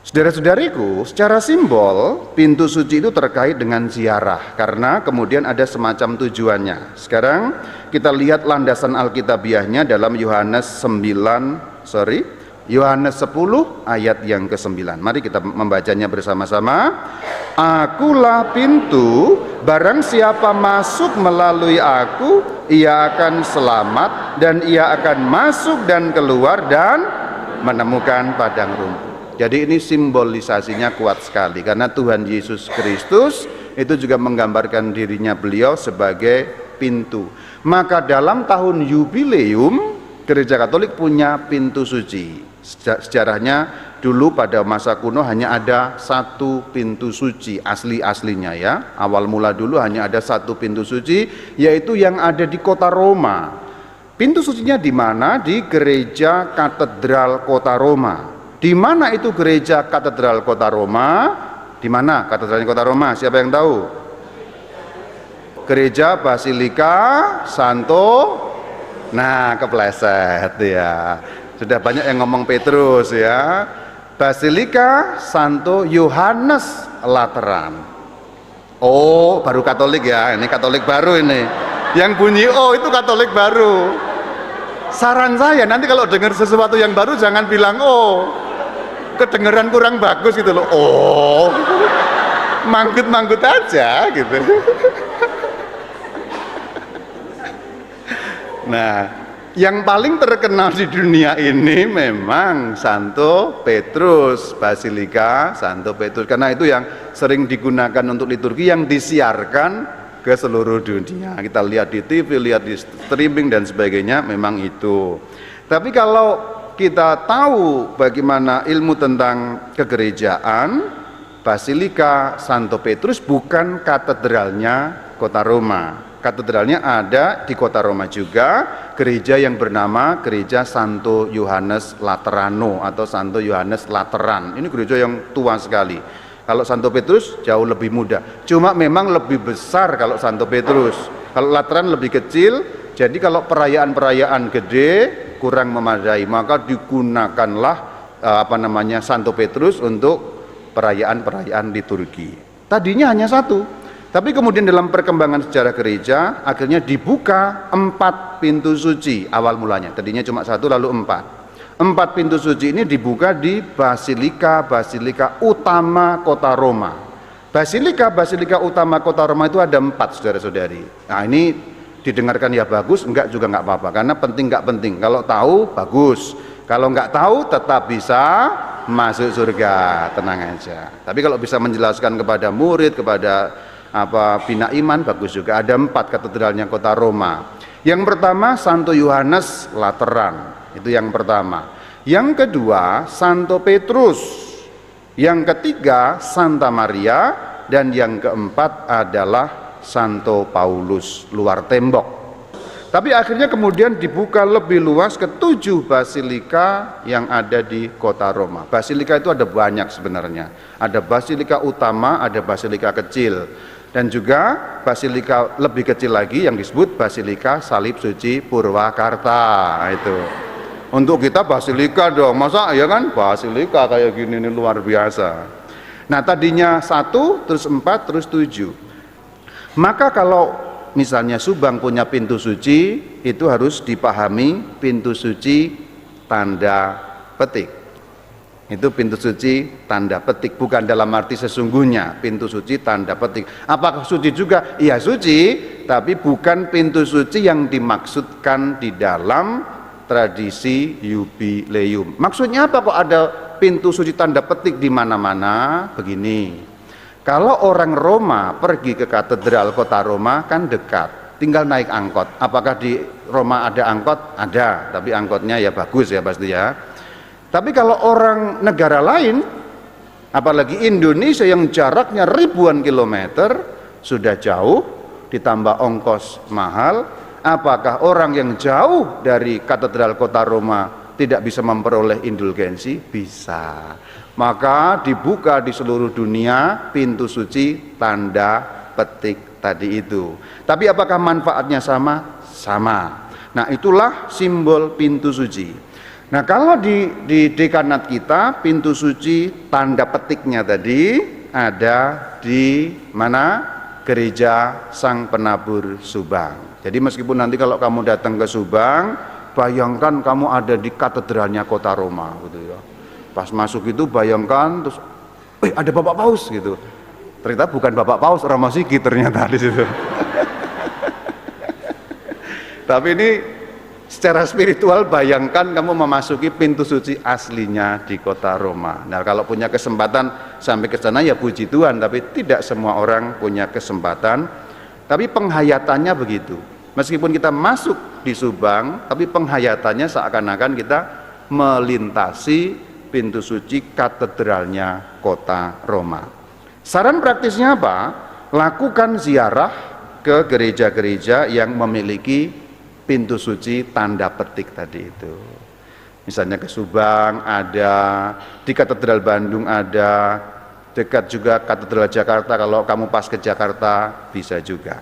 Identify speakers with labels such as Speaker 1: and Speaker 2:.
Speaker 1: Saudara-saudariku, secara simbol pintu suci itu terkait dengan ziarah karena kemudian ada semacam tujuannya. Sekarang kita lihat landasan alkitabiahnya dalam Yohanes 10 ayat yang ke-9. Mari kita membacanya bersama-sama. Akulah pintu, barang siapa masuk melalui aku, ia akan selamat dan ia akan masuk dan keluar dan menemukan padang rumput. Jadi ini simbolisasinya kuat sekali karena Tuhan Yesus Kristus itu juga menggambarkan dirinya beliau sebagai pintu. Maka dalam tahun yubileum Gereja Katolik punya pintu suci. Sejarahnya dulu pada masa kuno hanya ada satu pintu suci asli-aslinya ya. Awal mula dulu hanya ada satu pintu suci, yaitu yang ada di kota Roma. Pintu sucinya di mana? Di Gereja Katedral Kota Roma. Di mana itu Gereja Katedral Kota Roma? Di mana katedralnya Kota Roma? Siapa yang tahu? Gereja Basilika Santo. Nah, kepleset ya. Sudah banyak yang ngomong Petrus ya. Basilika Santo Yohanes Lateran. Oh, baru Katolik ya. Ini Katolik baru ini. Yang bunyi oh itu Katolik baru. Saran saya nanti kalau dengar sesuatu yang baru jangan bilang oh. Kedengeran kurang bagus gitu loh. Oh. Manggut-manggut aja gitu. Nah, yang paling terkenal di dunia ini memang Santo Petrus, Basilika Santo Petrus, karena itu yang sering digunakan untuk liturgi yang disiarkan ke seluruh dunia. Kita lihat di TV, lihat di streaming dan sebagainya, memang itu. Tapi kalau kita tahu bagaimana ilmu tentang kegerejaan, Basilika Santo Petrus bukan katedralnya Kota Roma. Katedralnya ada di Kota Roma juga, gereja yang bernama Gereja Santo Yohanes Laterano atau Santo Yohanes Lateran. Ini gereja yang tua sekali. Kalau Santo Petrus jauh lebih muda. Cuma memang lebih besar kalau Santo Petrus. Kalau Lateran lebih kecil. Jadi kalau perayaan-perayaan gede kurang memadai, maka digunakanlah Santo Petrus untuk perayaan-perayaan liturgi. Tadinya hanya satu. Tapi kemudian dalam perkembangan sejarah gereja akhirnya dibuka 4 pintu suci awal mulanya. Tadinya cuma 1 lalu 4. 4 pintu suci ini dibuka di Basilika Utama Kota Roma. Basilika Utama Kota Roma itu ada 4 saudara-saudari. Nah ini didengarkan ya bagus, enggak juga enggak apa-apa karena penting enggak penting. Kalau tahu bagus. Kalau enggak tahu tetap bisa masuk surga, tenang aja. Tapi kalau bisa menjelaskan kepada murid, kepada bina iman bagus juga. Ada 4 katedralnya Kota Roma. Yang pertama Santo Yohanes Lateran, itu yang pertama. Yang kedua Santo Petrus. Yang ketiga Santa Maria dan yang keempat adalah Santo Paulus luar tembok. Tapi akhirnya kemudian dibuka lebih luas ke 7 basilika yang ada di Kota Roma. Basilika itu ada banyak sebenarnya. Ada basilika utama, ada basilika kecil. Dan juga basilika lebih kecil lagi yang disebut Basilika Salib Suci Purwakarta. Nah, itu. Untuk kita basilika dong. Masa ya kan basilika kayak gini ini luar biasa. Nah, tadinya 1, terus 4, terus 7. Maka kalau misalnya Subang punya pintu suci, itu harus dipahami pintu suci tanda petik. Itu pintu suci tanda petik, bukan dalam arti sesungguhnya pintu suci tanda petik. Apakah suci juga? Iya suci, tapi bukan pintu suci yang dimaksudkan di dalam tradisi yubileum. Maksudnya apa kok ada pintu suci tanda petik di mana-mana? Begini. Kalau orang Roma pergi ke katedral Kota Roma kan dekat, tinggal naik angkot. Apakah di Roma ada angkot? Ada, tapi angkotnya ya bagus ya pasti ya. Tapi kalau orang negara lain, apalagi Indonesia yang jaraknya ribuan kilometer, sudah jauh, ditambah ongkos mahal, apakah orang yang jauh dari katedral Kota Roma tidak bisa memperoleh indulgensi? Bisa. Maka dibuka di seluruh dunia pintu suci tanda petik tadi itu. Tapi apakah manfaatnya sama? Sama. Nah, itulah simbol pintu suci. Nah, kalau di dekanat kita, pintu suci tanda petiknya tadi ada di mana? Gereja Sang Penabur Subang. Jadi meskipun nanti kalau kamu datang ke Subang, bayangkan kamu ada di katedralnya kota Roma gitu ya. Pas masuk itu bayangkan terus ada Bapak Paus gitu. Ternyata bukan Bapak Paus, Romo Sigit ternyata di situ. Tapi ini secara spiritual bayangkan kamu memasuki pintu suci aslinya di kota Roma. Nah, kalau punya kesempatan sampai ke sana ya puji Tuhan, tapi tidak semua orang punya kesempatan. Tapi penghayatannya begitu. Meskipun kita masuk di Subang, tapi penghayatannya seakan-akan kita melintasi pintu suci katedralnya kota Roma. Saran praktisnya apa? Lakukan ziarah ke gereja-gereja yang memiliki pintu suci tanda petik tadi itu. Misalnya ke Subang ada, di Katedral Bandung ada, dekat juga Katedral Jakarta, kalau kamu pas ke Jakarta bisa juga.